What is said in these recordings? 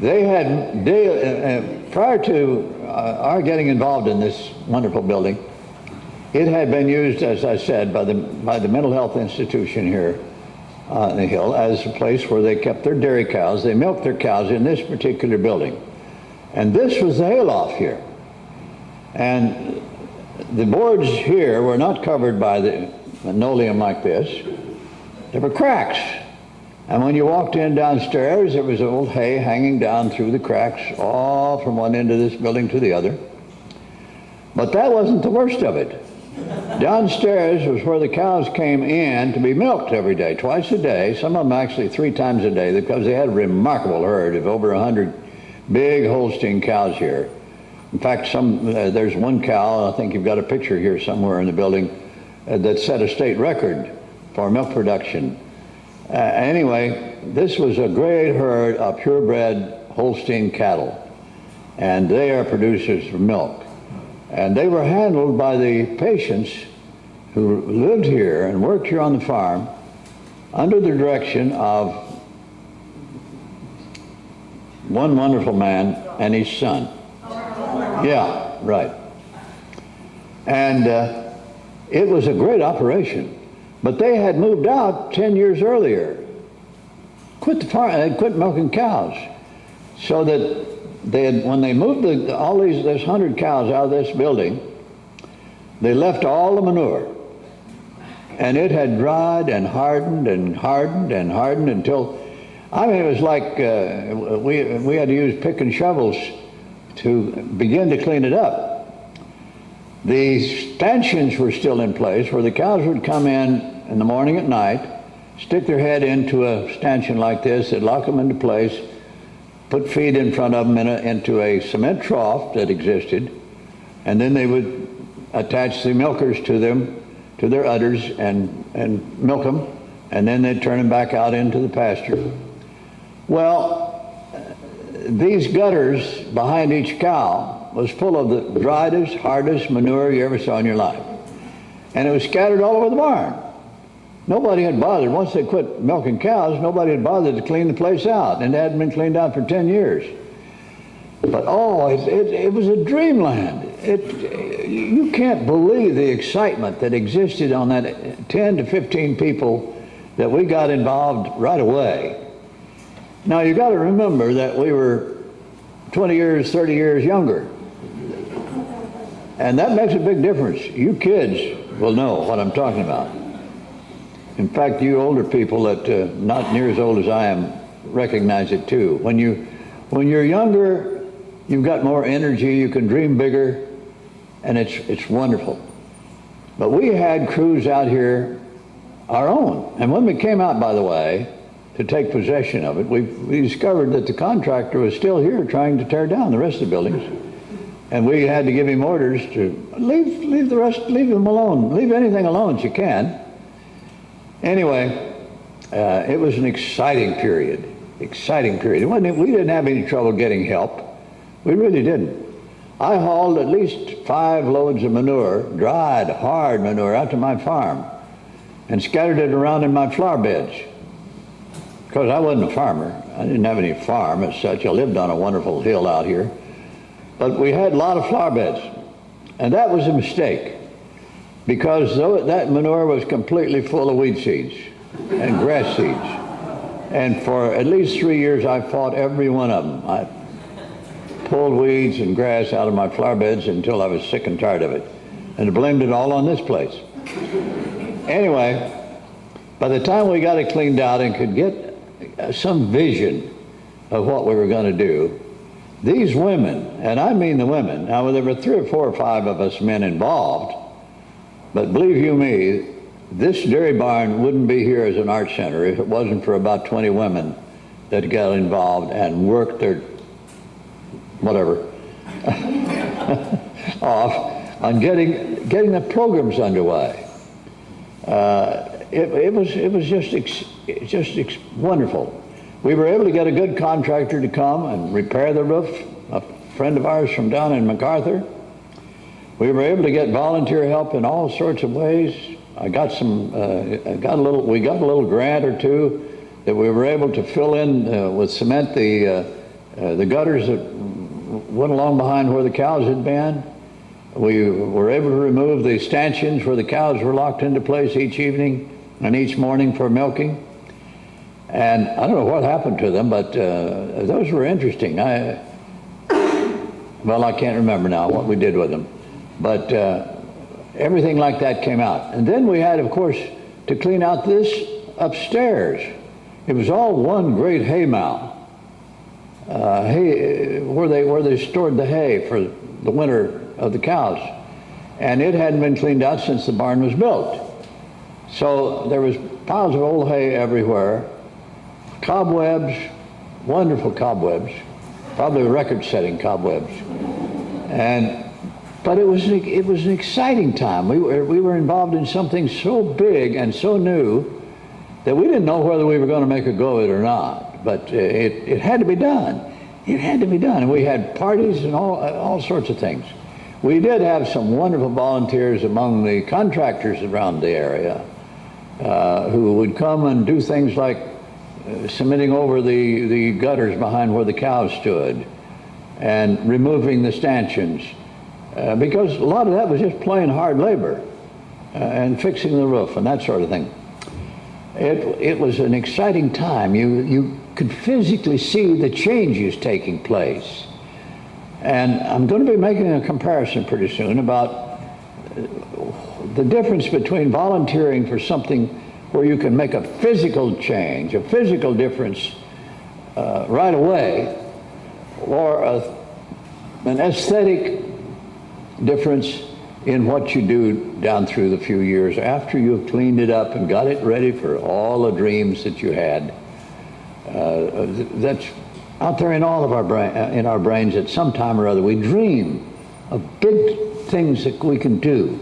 They had, prior to our getting involved in this wonderful building, it had been used, as I said, by the mental health institution here on the hill as a place where they kept their dairy cows. They milked their cows in this particular building. And this was the hayloft here. And the boards here were not covered by the linoleum like this. There were cracks. And when you walked in downstairs, there was old hay hanging down through the cracks, all from one end of this building to the other. But that wasn't the worst of it. Downstairs was where the cows came in to be milked every day, twice a day, some of them actually 3 times a day, because they had a remarkable herd of over 100 big Holstein cows here. In fact, there's one cow, I think you've got a picture here somewhere in the building, that set a state record for milk production. Anyway, this was a great herd of purebred Holstein cattle, and they are producers of milk. And they were handled by the patients who lived here and worked here on the farm under the direction of one wonderful man and his son. Yeah, right. And it was a great operation. But they had moved out 10 years earlier, quit the farm, they'd quit milking cows, so that when they moved this 100 cows out of this building, they left all the manure, and it had dried and hardened and hardened and hardened until, I mean, it was like we had to use pick and shovels to begin to clean it up. The stanchions were still in place where the cows would come in the morning at night, stick their head into a stanchion like this, they'd lock them into place, put feed in front of them into a cement trough that existed, and then they would attach the milkers to them, to their udders, and milk them, and then they'd turn them back out into the pasture. Well, these gutters behind each cow was full of the driest, hardest manure you ever saw in your life. And it was scattered all over the barn. Nobody had bothered. Once they quit milking cows, nobody had bothered to clean the place out, and it hadn't been cleaned out for 10 years. But it was a dreamland. You can't believe the excitement that existed on that 10 to 15 people that we got involved right away. Now you got to remember that we were 20 years, 30 years younger. And that makes a big difference. You kids will know what I'm talking about. In fact, you older people that not near as old as I am recognize it too. When you're younger, you've got more energy, you can dream bigger, and it's wonderful. But we had crews out here, our own. And when we came out, by the way, to take possession of it, we discovered that the contractor was still here trying to tear down the rest of the buildings. And we had to give him orders to leave the rest, leave them alone, leave anything alone as you can. Anyway, it was an exciting period. We didn't have any trouble getting help. We really didn't. I hauled at least 5 loads of manure, dried, hard manure, out to my farm and scattered it around in my flower beds. Because I wasn't a farmer. I didn't have any farm as such. I lived on a wonderful hill out here. But we had a lot of flower beds. And that was a mistake, because that manure was completely full of weed seeds and grass seeds. And for at least 3 years, I fought every one of them. I pulled weeds and grass out of my flower beds until I was sick and tired of it, and blamed it all on this place. Anyway, by the time we got it cleaned out and could get some vision of what we were going to do, these women, and I mean the women, now there were 3 or 4 or 5 of us men involved, but believe you me, this dairy barn wouldn't be here as an art center if it wasn't for about 20 women that got involved and worked their whatever off on getting the programs underway. It was just wonderful. We were able to get a good contractor to come and repair the roof, a friend of ours from down in MacArthur. We were able to get volunteer help in all sorts of ways. We got a little grant or two that we were able to fill in with cement the The gutters that went along behind where the cows had been, we were able to remove the stanchions where the cows were locked into place each evening and each morning for milking. And I don't know what happened to them, but those were interesting. Well, I can't remember now what we did with them. But everything like that came out. And then we had, of course, to clean out this upstairs. It was all one great hay mound. Hay, where they stored the hay for the winter of the cows. And it hadn't been cleaned out since the barn was built. So there was piles of old hay everywhere, cobwebs, wonderful cobwebs, probably record-setting cobwebs. But it was an exciting time. We were involved in something so big and so new that we didn't know whether we were going to make a go of it or not. But it had to be done. It had to be done. And we had parties and all sorts of things. We did have some wonderful volunteers among the contractors around the area who would come and do things like cementing over the gutters behind where the cows stood and removing the stanchions. Because a lot of that was just plain hard labor and fixing the roof and that sort of thing. It was an exciting time. You could physically see the changes taking place. And I'm going to be making a comparison pretty soon about the difference between volunteering for something where you can make a physical change, a physical difference right away, or an aesthetic difference in what you do down through the few years after you've cleaned it up and got it ready for all the dreams that you had. That's out there in all of our brains at some time or other. We dream of big things that we can do.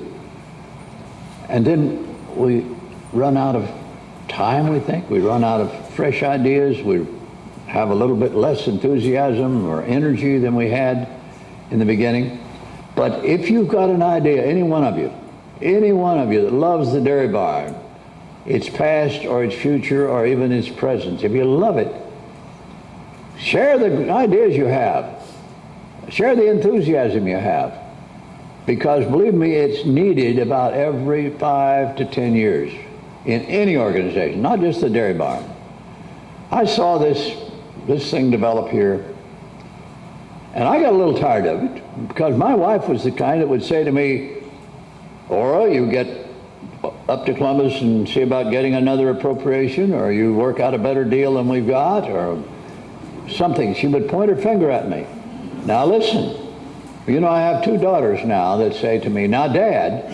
And then we run out of time, we think. We run out of fresh ideas. We have a little bit less enthusiasm or energy than we had in the beginning. But if you've got an idea, any one of you that loves the dairy barn, its past or its future or even its present, if you love it, share the ideas you have. Share the enthusiasm you have. Because believe me, it's needed about every 5 to 10 years in any organization, not just the dairy barn. I saw this thing develop here, and I got a little tired of it because my wife was the kind that would say to me, Ora, you get up to Columbus and see about getting another appropriation, or you work out a better deal than we've got, or something. She would point her finger at me. Now listen, you know, I have 2 daughters now that say to me, now Dad,